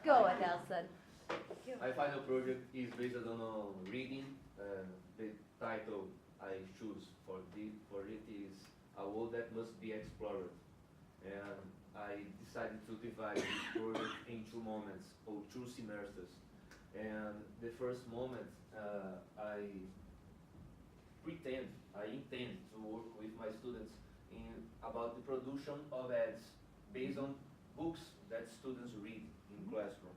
Go, Edelson. My final project is based on reading. The title I choose for it is A World That Must Be Explored. And I decided to divide this project in two moments, or two semesters. And the first moment, I intend to work with my students about the production of ads based on books that students read in classroom.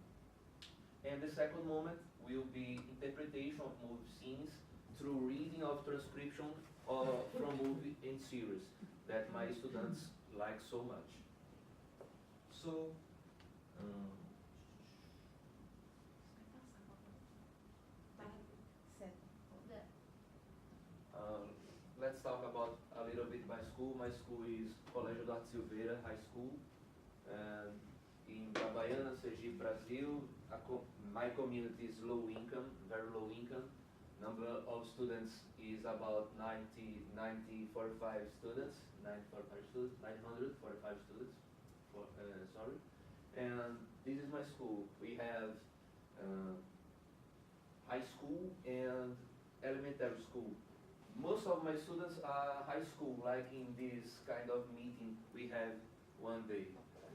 And the second moment will be interpretation of movie scenes through reading of transcription from movie and series that my students like so much. So, um, uh, let's talk about a little bit my school. My school is Colégio da Silveira High School, and in Babaiana, Sergipe, Brazil. My community is low income, very low income. Number of students is about 945 students, 945 students, sorry. And this is my school. We have high school and elementary school. Most of my students are high school, like in this kind of meeting we have one day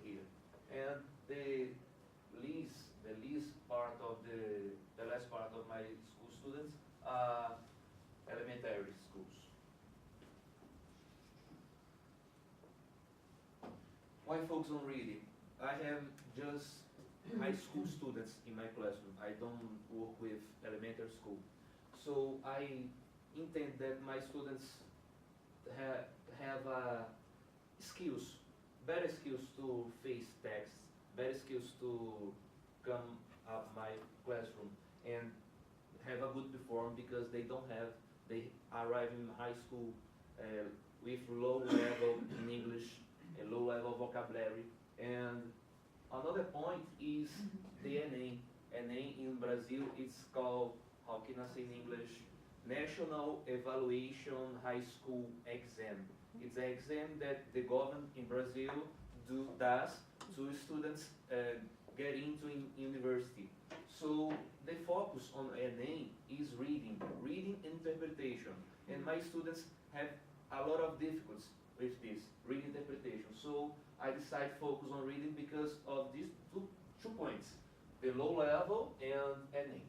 here. And the least part of the last part of my school students are elementary schools. Why focus on reading? I have just high school students in my classroom. I don't work with elementary school. So I intend that my students have skills, better skills to face text, better skills to come up my classroom and have a good performance, because they arrive in high school with low level in English and low level vocabulary. And another point is the ENEM. ENEM in Brazil, it's called, how can I say in English, National Evaluation High School Exam. It's an exam that the government in Brazil does to students get into university. So the focus on ENEM is reading interpretation. And my students have a lot of difficulties with this, reading interpretation. So I decided to focus on reading because of these two points, the low level and ENEM.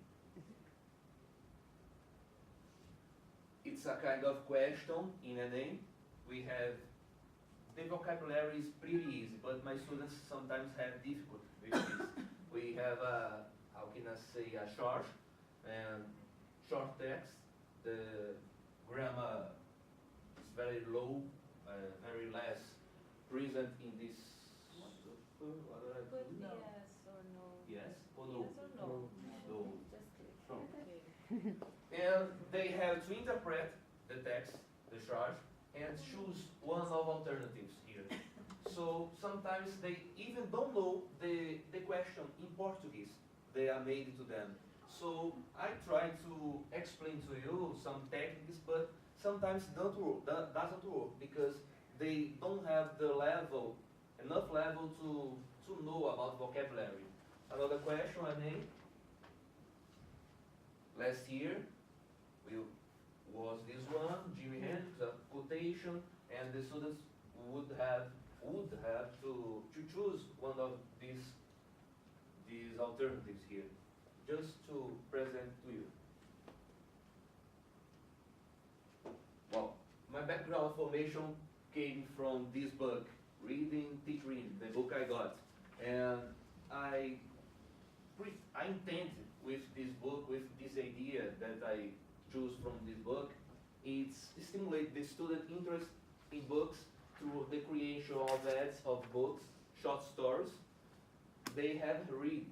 It's a kind of question in ENEM. We have, the vocabulary is pretty easy, but my students sometimes have difficulty with this. We have how can I say, a short text. The grammar is very low, very less present in this. What do I Put do? no. Yes or no. Yes or no? Yes or no. No. Just click. No. Okay. And they have to interpret the text, the charge, and choose one of alternatives here. So sometimes they even don't know the question in Portuguese they are made to them. So I try to explain to you some techniques, but sometimes doesn't work because they don't have the enough level to know about vocabulary. Another question I made last year was this one, Jimi Hendrix, a quotation, and the students would have to choose one of these alternatives here, just to present to you. Well, my background formation came from this book, Reading, Teach Reading, the book I got, and I intended with this book, with this idea that I choose from this book, it's stimulate the student interest in books through the creation of ads of books, short stories they have read.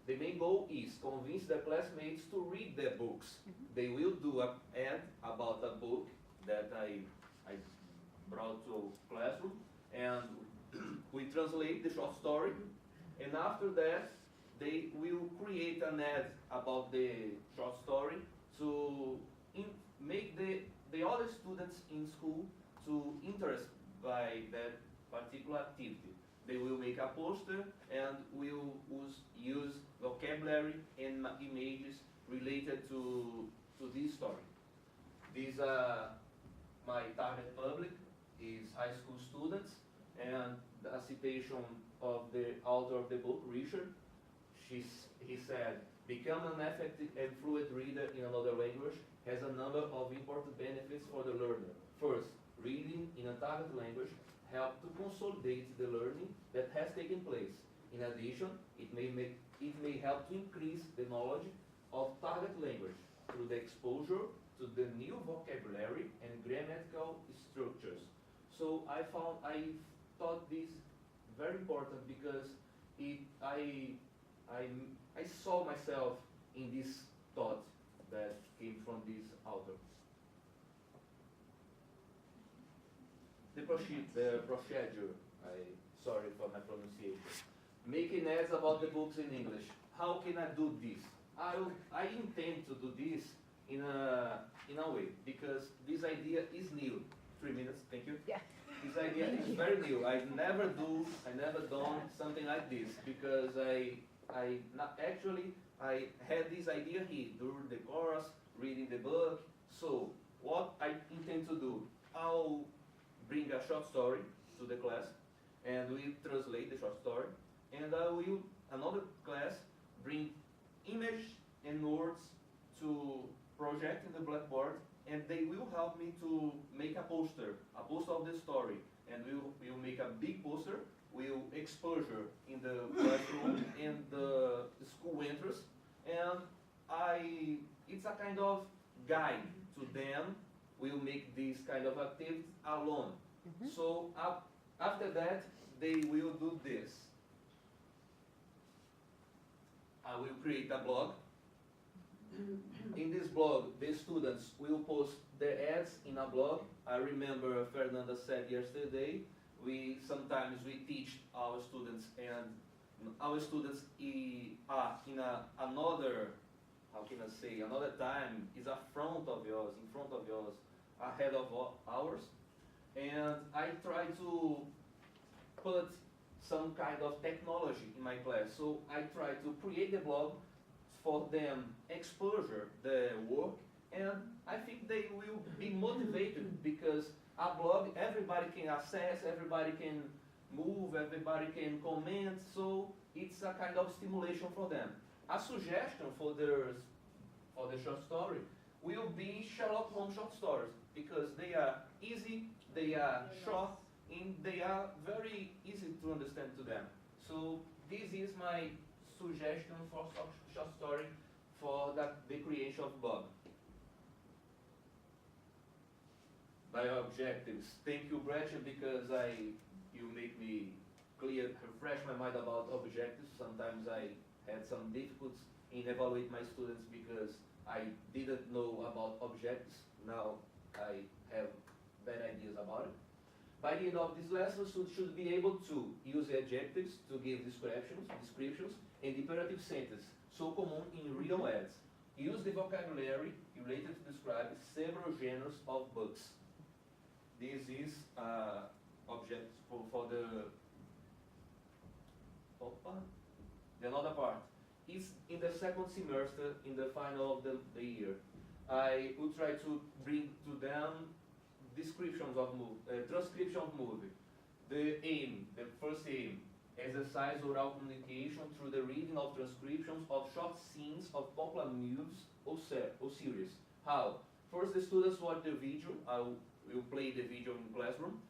The main goal is convince their classmates to read their books. They will do an ad about a book that I brought to classroom, and we translate the short story, and after that they will create an ad about the short story to make the other students in school to interest by that particular activity. They will make a poster and will use vocabulary and images related to this story. These my target public is high school students, and a citation of the author of the book, Richard, he said, become an effective and fluent reader in another language has a number of important benefits for the learner. First, reading in a target language helps to consolidate the learning that has taken place. In addition, it may help to increase the knowledge of target language through the exposure to the new vocabulary and grammatical structures. So I thought this very important because I saw myself in this thought that came from this author. The procedure, sorry for my pronunciation. Making ads about the books in English. How can I do this? I intend to do this in a way because this idea is new. 3 minutes, thank you. Yeah. This idea is very new. I never done something like this because I had this idea here during the course, reading the book. So what I intend to do, I'll bring a short story to the class, and we translate the short story, and I will another class bring image and words to project in the blackboard, and they will help me to make a poster of the story, and we'll make a big poster. We'll exposure in the classroom and the school entrance, and it's a kind of guide to them. We'll make these kind of activities alone. So after that, they will do this. I will create a blog. In this blog, the students will post their ads in a blog. I remember Fernanda said yesterday, sometimes we teach our students, and our students are in another, how can I say, another time is in front of yours, ahead of ours. And I try to put some kind of technology in my class. So I try to create the blog for them, exposure the work, and I think they will be motivated because a blog, everybody can access, everybody can move, everybody can comment, so it's a kind of stimulation for them. A suggestion for the short story will be Sherlock Holmes short stories because they are easy, they are short, and they are very easy to understand to them. So this is my suggestion for short story for the creation of blog. My objectives. Thank you, Gretchen, because you make me refresh my mind about objectives. Sometimes I had some difficulties in evaluate my students because I didn't know about objectives. Now I have better ideas about it. By the end of this lesson, students should be able to use the adjectives to give descriptions, and imperative sentences, so common in real ads. Use the vocabulary related to describe several genres of books. This is objects for the another part. Is in the second semester, in the final of the year. I will try to bring to them descriptions of transcription of movie. The first aim, exercise oral communication through the reading of transcriptions of short scenes of popular movies or series. How? First, the students watch the video. I will play the video in classroom.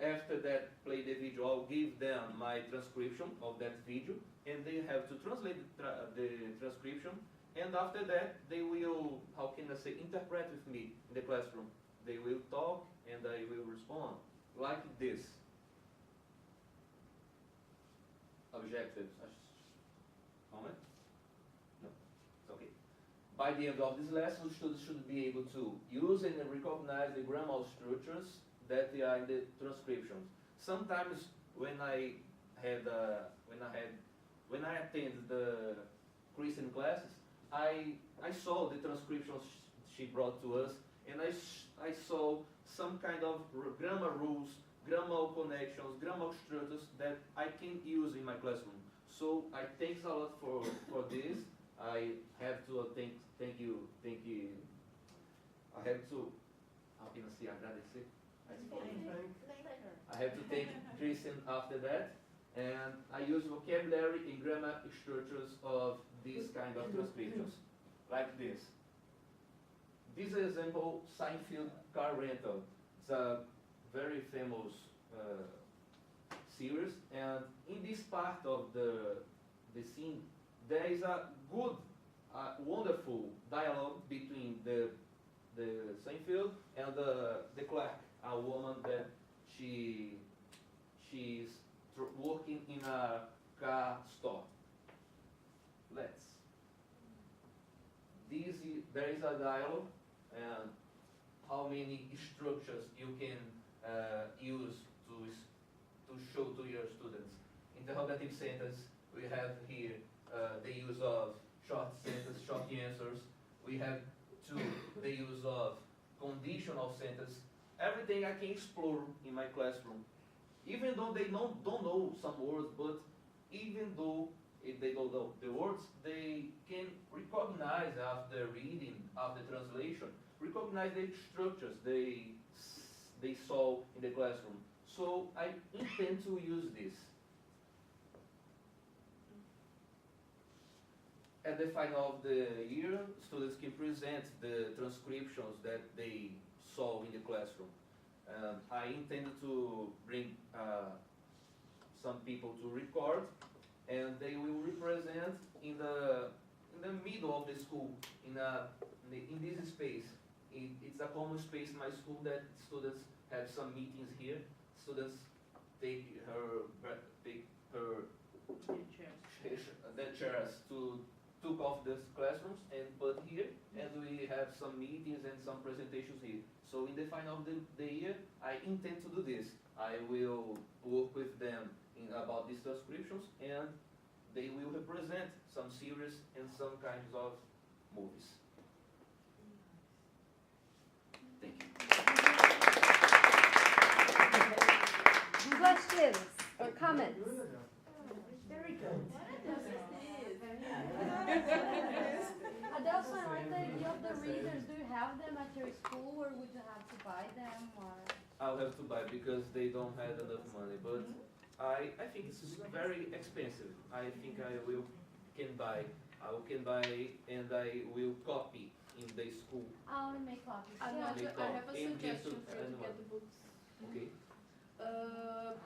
After that, play the video, I'll give them my transcription of that video, and they have to translate the transcription. And after that, they will, how can I say, interpret with me in the classroom. They will talk, and I will respond like this. Objectives. Comment? No, it's okay. By the end of this lesson, students should be able to use and recognize the grammar structures that they are in the transcriptions. Sometimes when I attended the Christian classes, I saw the transcriptions she brought to us, and I saw some kind of grammar rules, grammar connections, grammar structures that I can use in my classroom. So I thanks a lot for this, I have to thank you. I have to, how can I say, agradecer? I suppose. I have to thank Christian after that, and I use vocabulary and grammar structures of these kind of transcriptions, like this. This example, Seinfeld car rental. It's a very famous series, and in this part of the scene, there is a good, wonderful dialogue between the Seinfeld and the clerk, a woman that she's working in a car store. There is a dialogue, and how many structures you can use to show to your students. Interrogative sentence, we have here the use of short sentence, short answers. We have the use of conditional sentence. Everything I can explore in my classroom. Even though they don't know some words, but even though if they don't know the words, they can recognize after reading, after translation, recognize the structures they saw in the classroom. So I intend to use this. At the final of the year, students can present the transcriptions that they saw in the classroom. I intend to bring some people to record, and they will represent in the middle of the school, in this space. It's a common space in my school that students have some meetings here. Students take their chairs to took off the classrooms and put here, and we have some meetings and some presentations here. So in the final of the year, I intend to do this. I will work with them about these transcriptions, and they will represent some series and some kinds of movies. Thank you. Questions or comments? Very good. Edelson, are the idea of the readers, do you have them at your school, or would you have to buy them? Or? I'll have to buy because they don't have enough money, but I think it's very expensive. I think I can buy and I will copy in the school. I only make copies. I have a suggestion for you to get the books. Okay.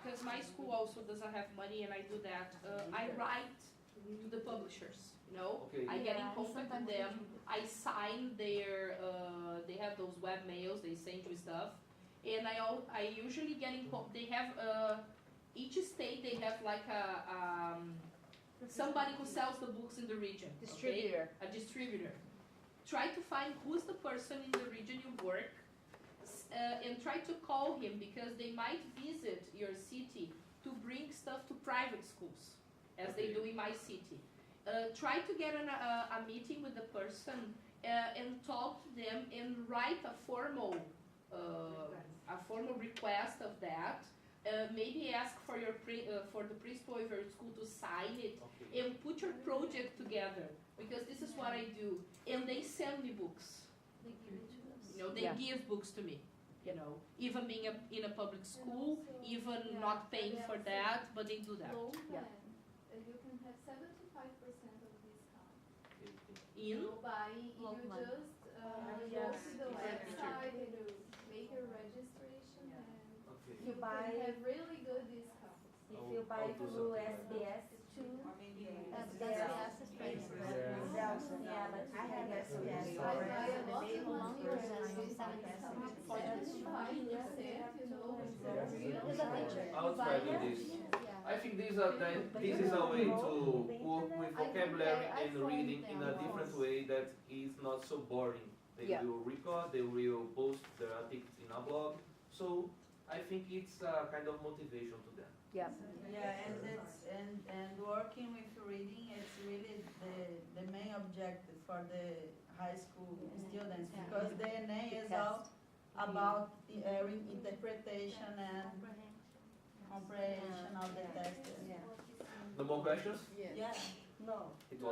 Because my school also doesn't have money, and I do that. I write to the publishers, you know? Okay. I get in Yeah, contact with them. I sign their, they have those web mails, they send you stuff. And I usually get in they have, each state they have like somebody who sells the books in the region. Distributor. Okay? A distributor. Try to find who's the person in the region you work, and try to call him, because they might visit your city to bring stuff to private schools, as they do in my city. Try to get a meeting with the person and talk to them and write a formal request of that. Maybe ask for for the principal of your school to sign it, Okay. and put your project together, because this is what I do. And they send me books. They give it to us. You know, they give books to me. You know, even being in a public school, even not paying for that, but they do that. Yeah. You can have 75% of discount. In By you Local money. just go Yes. to the website and you make your registration, and Okay. You you buy, can have really good discounts. if you buy I'll do through something. SBS2, That's SBS, is great. Edelson, yeah, but I have SBS I already. buy a lot They of want money to or sign something. something. 75%, you know, it's really There's a teacher. I'll try to do this. I think this is a way to work with vocabulary and reading in a different way that is not so boring. They Yeah. will record, they will post their articles in a blog. So I think it's a kind of motivation to them. Yeah. Yeah, and working with reading is really the main objective for the high school students, because the NA is all about interpretation and comprehension of the text. Yeah. No more questions? Yeah. No. It was